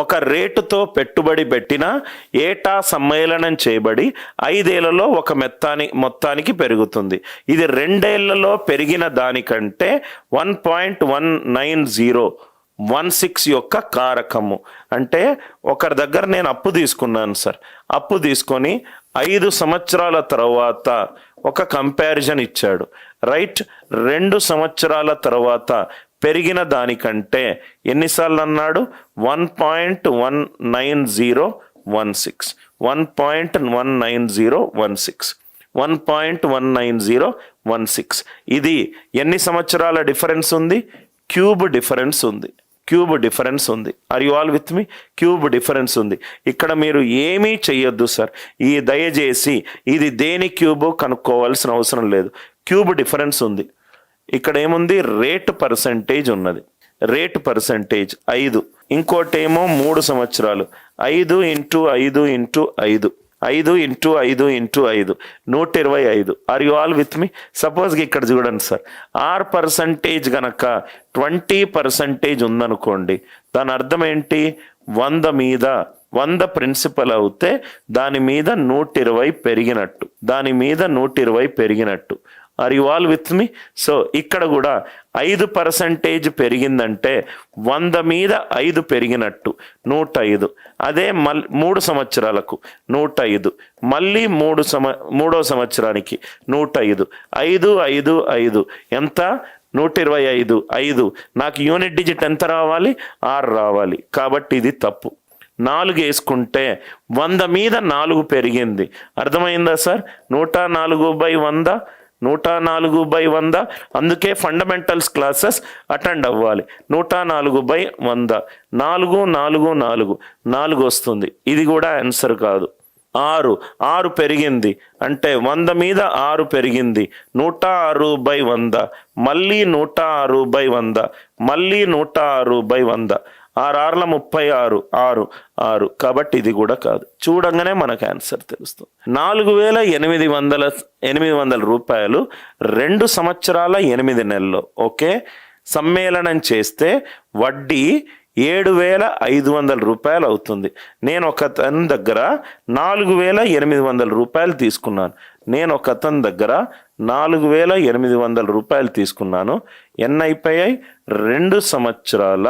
ఒక రేటుతో పెట్టుబడి పెట్టినా ఏటా సమ్మేళనం చేయబడి 5 ఏళ్లలో ఒక మొత్తానికి పెరుగుతుంది. ఇది 2 ఏళ్లలో పెరిగిన దానికంటే 1.19016 యొక్క కారకము. అంటే ఒకరి దగ్గర నేను అప్పు తీసుకున్నాను సార్. అప్పు తీసుకొని 5 సంవత్సరాల తర్వాత ఒక కంపారిజన్ ఇచ్చాడు. రైట్, 2 సంవత్సరాల తర్వాత పెరిగిన దానికంటే ఎన్నిసార్లు అన్నాడు? 1.19016 1.19016 ఇది ఎన్ని సంవత్సరాల డిఫరెన్స్ ఉంది? క్యూబ్ డిఫరెన్స్ ఉంది. Are you all with me? Cube difference ఉంది. ఇక్కడ మీరు ఏమీ చెయ్యొద్దు సార్. దయచేసి ఇది దేని క్యూబ్ కనుక్కోవాల్సిన అవసరం లేదు. క్యూబ్ డిఫరెన్స్ ఉంది. ఇక్కడ ఏముంది? రేట్ పర్సంటేజ్ ఉన్నది. Rate percentage 5. ఇంకోటేమో 3 సంవత్సరాలు. 5 into 5 into 5 5 into 5 into 5 125. Are you all with me? Suppose ఇక్కడ చూడండి సార్, ఆర్ పర్సంటేజ్ గనక 20% ఉందనుకోండి, దాని అర్థం ఏంటి? 100 మీద 100 ప్రిన్సిపల్ అవుతే దాని మీద 120 పెరిగినట్టు. Are you all with me? So ఇక్కడ కూడా 5% పెరిగిందంటే 100 మీద 5 పెరిగినట్టు 105. అదే 3 సంవత్సరాలకు 105, మళ్ళీ మూడో సంవత్సరానికి 105. 5 ఎంత? 125. 5 నాకు యూనిట్ డిజిట్ ఎంత రావాలి? 6 రావాలి. కాబట్టి ఇది తప్పు. 4 వేసుకుంటే 100 మీద 4 పెరిగింది. అర్థమైందా సార్? 104/100 104/100. అందుకే ఫండమెంటల్స్ క్లాసెస్ అటెండ్ అవ్వాలి. 104/100 4 వస్తుంది. ఇది కూడా ఆన్సర్ కాదు. 6 పెరిగింది అంటే 100 మీద 6 పెరిగింది. 106/100, మళ్ళీ 106/100, మళ్ళీ 106/100. 6 36 కాబట్టి ఇది కూడా కాదు. చూడంగానే మనకు ఆన్సర్ తెలుస్తుంది. 4,800 రూపాయలు 2 సంవత్సరాల 8 నెలల్లో ఓకే సమ్మేళనం చేస్తే వడ్డీ 7,500 రూపాయలు అవుతుంది. నేను ఒక అతని దగ్గర 4,800 రూపాయలు తీసుకున్నాను. ఎన్ని అయిపోయాయి? 2 సంవత్సరాల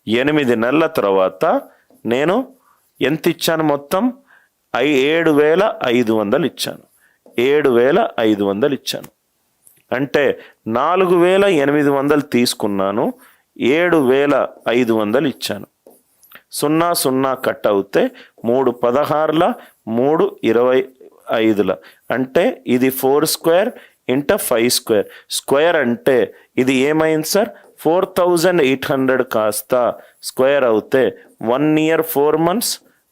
8 నెలల తర్వాత నేను ఎంత ఇచ్చాను? మొత్తం 7,500 ఇచ్చాను. 7,500 ఇచ్చాను. అంటే 4,800 తీసుకున్నాను, 7,500 ఇచ్చాను. 0 కట్ అవుతే 3 16ల 3 25ల అంటే ఇది 4 స్క్వేర్ ఇంట 5 స్క్వేర్. స్క్వేర్ అంటే ఇది ఏమైంది సార్? 4,800 కాస్త స్క్వేర్ అవుతే 1 year 4 months,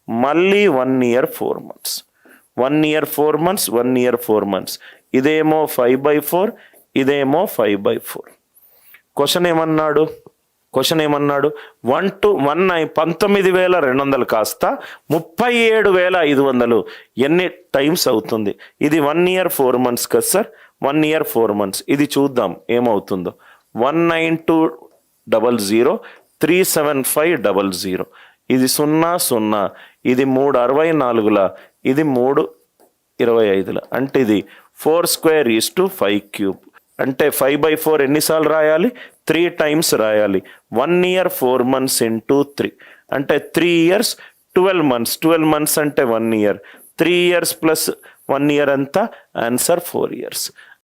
మళ్ళీ 1 year 4 months. 1 year 4 months. ఇదేమో 5/4, ఇదేమో 5/4. క్వశ్చన్ ఏమన్నాడు? 19,200 కాస్త 37,500 ఎన్ని టైమ్స్ అవుతుంది? ఇది 1 year 4 months కదా సార్? 1 year 4 months. ఇది చూద్దాం ఏమవుతుందో. 19200 37500. ఇది 0 ఇది 364ల, ఇది 325ల. అంటే ఇది 4 square is to 5 cube. అంటే 5/4 ఎన్నిసార్లు రాయాలి? 3 times రాయాలి. 1 year 4 months into 3 అంటే 3 years 12 months. 12 months అంటే 1 year. 3 years plus 1 year అంతా ఆన్సర్ 4 years.